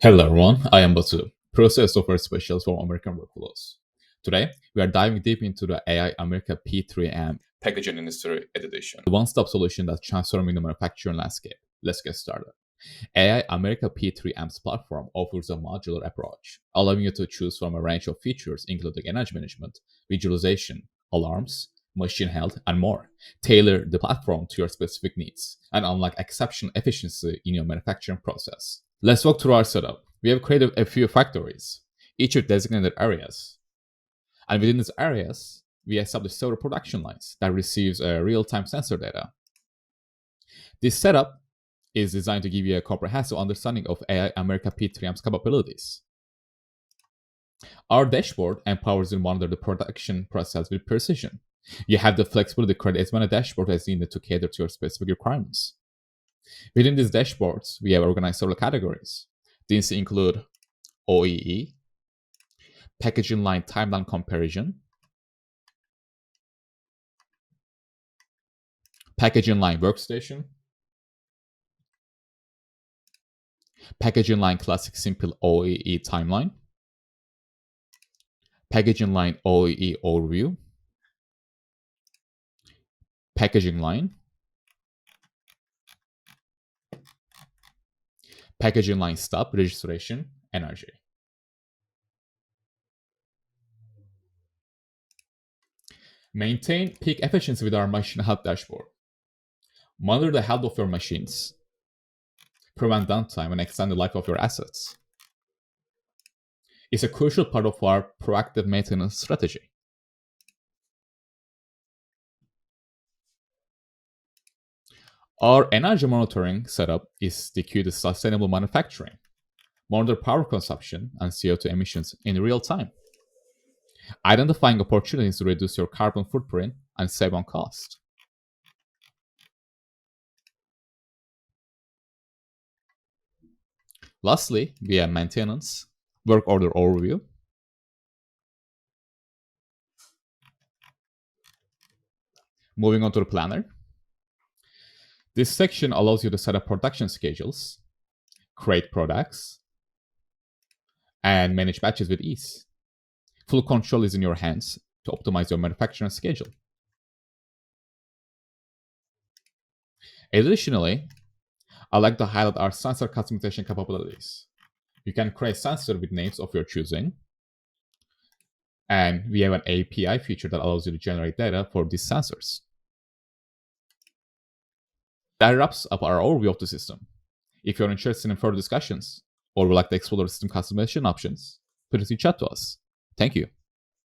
Hello everyone, I am Batu, process software specialist for American Workflows. Today, we are diving deep into the AI America P3M Packaging Industry Edition, the one-stop solution that's transforming the manufacturing landscape. Let's get started. AI America P3M's platform offers a modular approach, allowing you to choose from a range of features including energy management, visualization, alarms, machine health, and more. Tailor the platform to your specific needs and unlock exceptional efficiency in your manufacturing process. Let's walk through our setup. We have created a few factories, each with designated areas. And within these areas, we establish several production lines that receives real-time sensor data. This setup is designed to give you a comprehensive understanding of AI America P3M's capabilities. Our dashboard empowers you to monitor the production process with precision. You have the flexibility to create as many dashboards as needed to cater to your specific requirements. Within these dashboards, we have organized several categories. These include OEE, packaging line timeline comparison, packaging line workstation, packaging line classic simple OEE timeline, packaging line OEE overview, packaging line, packaging line stop, registration, energy. Maintain peak efficiency with our machine health dashboard. Monitor the health of your machines. Prevent downtime and extend the life of your assets. It's a crucial part of our proactive maintenance strategy. Our energy monitoring setup is the key to sustainable manufacturing. Monitor power consumption and CO2 emissions in real time, identifying opportunities to reduce your carbon footprint and save on cost. Lastly, we have maintenance, work order overview, moving on to the planner. This section allows you to set up production schedules, create products, and manage batches with ease. Full control is in your hands to optimize your manufacturing schedule. Additionally, I'd like to highlight our sensor customization capabilities. You can create sensors with names of your choosing, and we have an API feature that allows you to generate data for these sensors. That wraps up our overview of the system. If you're interested in further discussions or would like to explore the system customization options, please reach out to us. Thank you.